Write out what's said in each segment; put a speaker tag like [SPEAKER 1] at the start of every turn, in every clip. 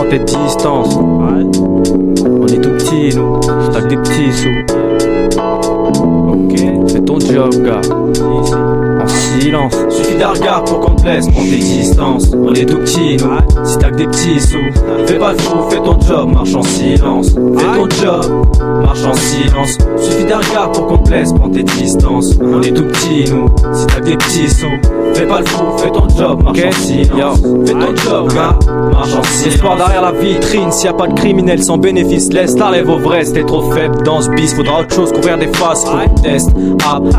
[SPEAKER 1] tes distances. On est tout petits, nous, stack des petits sous. Ok, fais ton job, gars. En silence. Suffit d'un regard pour qu'on te laisse prendre tes distances. On est tout petits, nous, si t'as que des petits sous. Fais pas le fou, fais ton job, marche en silence. Fais ton job, marche en silence. Suffit d'un regard pour qu'on te laisse prendre tes distances. On est tout petits, nous, si t'as que des petits sous. Fais pas le fou, fais ton job, marche en silence. Fais ton job, gars, marche en silence. Espoir derrière la vitrine, s'il y a pas de criminel sans bénéfice, laisse la lève au vrai. T'es trop faible dans ce bis, faudra autre chose qu'ouvrir des faces. Test,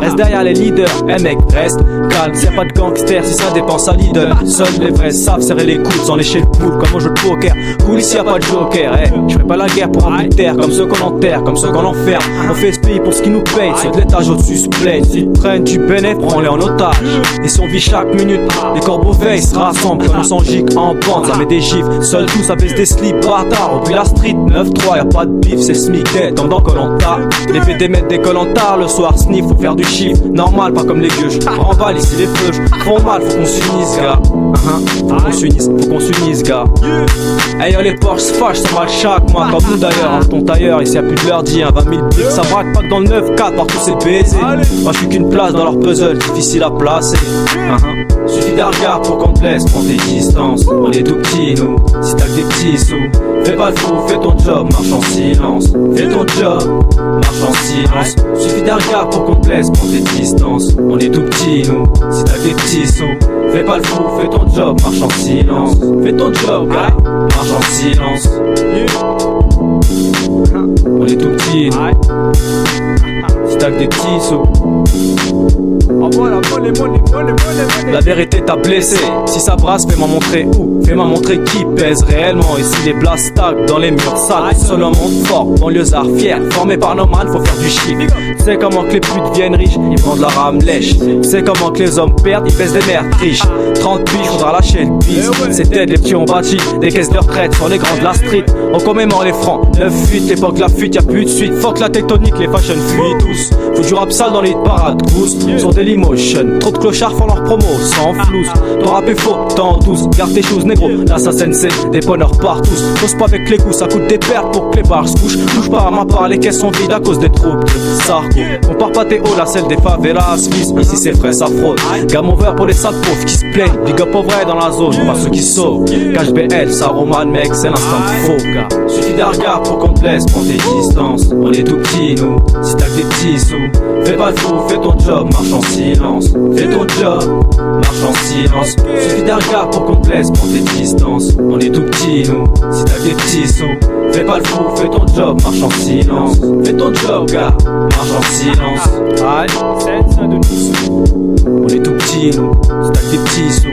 [SPEAKER 1] reste derrière les leaders, mec, reste calme. S'il y a pas de gangster, si ça dépense à Lidl. Seuls les vrais savent serrer les coudes sans lécher le poule comme au jeu de poker. Cool ici y a pas de joker, je ferai pas la guerre pour un terre comme ceux qu'on enterre, comme ceux qu'on enferme. On fait ce pays pour ce qui nous paye, ceux de l'étage au-dessus se plaignent. S'ils prennent du bénéf, prends-les en otage. Et si on vit chaque minute, les corbeaux veillent se rassemblent comme on s'en gigue en bande, ça met des gifs. Seuls tous ça baisse des slips, bâtard. Au puis la street, 9-3, y'a pas de bif, c'est SMIC dead, comme dans Koh-Lanta. Les PD mettent des Koh-Lanta, le soir sniff, faut faire du chiffre. Normal, pas comme les gueuches. Remballe ici les feuilles, font mal, faut qu'on s'unisse, gars. Faut qu'on s'unisse, gars. Hey, yo, les Porsche se fâchent, ça mal chaque mois, comme nous d'ailleurs. En ton tailleur, ici y'a plus de leur dit, 20 000 pics, ça braque pas que dans le 9-4, partout c'est baisé. Moi j'suis qu'une place dans leur puzzle, difficile à placer. Suffit d'un regard pour qu'on te laisse prendre tes distances. On est tout petits, nous, si t'as que des petits sous. Fais pas le fou, fais ton job, marche en silence. Fais ton job, marche en silence. Suffit d'un regard pour qu'on te laisse prendre tes distances. On est tout petits, nous, si t'as que des petits sous. Fais pas le fou, fais ton job, marche en silence. Fais ton job, gars, marche en silence. On est tout petits, nous, si t'as que des petits sous. La vérité t'a blessé. Si ça brasse, fais-moi montrer où. Fais-moi montrer qui pèse réellement. Ici les blastags dans les murs sales. Seul un monde fort, banlieusards fiers. Formé par nos man, faut faire du chiffre. C'est comment que les putes viennent riches, ils vendent la rame lèche. C'est comment que les hommes perdent, ils baissent des merdes riches. 30 piges, faudra lâcher le bise. C'était les petits ont bâti des caisses de retraite sur les grands de la street. On commémore les francs, 9-8, l'époque la fuite, y'a plus de suite. Fuck la tectonique, les fashion fuient tous. Faut du rap sale dans les parades gousses. Sur Dailymotion, trop de clochards font leur promo sans flouze. Ton rap est faux, t'en douce, garde tes choses négro. L'assassin c'est des bonheurs partout. Pose pas avec les coups, ça coûte des pertes pour que les bars se couchent. Touche pas à ma part, les caisses sont vides à cause des troupes de Sarko. Compare pas tes hauts, la celle des favelas, fils. Ici c'est frais, ça fraude. Gamme over pour les sales pauvres qui se plaignent. Big up au vrai dans la zone, pas ceux qui sauvent. Cache BL, ça romane mec, c'est l'instant faux, gars. Suffit d'un regard pour qu'on te laisse prendre tes distances. On est tout petits, nous, si t'as que des petits sous. Fais pas le fou, fais ton job, marche en silence. Fais ton job, marche en silence. Suffit d'un regard pour qu'on te laisse prendre tes distances. On est tout petits, nous, si t'as des petits sous. Fais pas le fou, fais ton job, marche en silence. Fais ton job, gars, marche en silence. Aïe, on est tout petits, nous, si t'as des petits sous.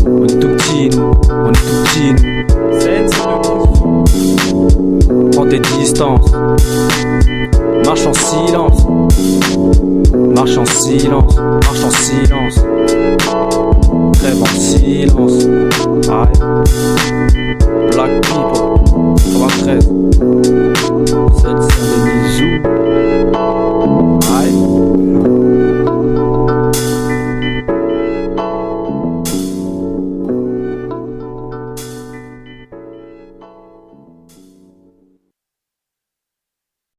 [SPEAKER 1] On est tout petits, nous, on est tout petits, nous. Prends tes distances. Marche en silence. Marche en silence. Marche en silence. Crève en silence. Aïe. Black people. 93. 7 Saint-Denis Zoo.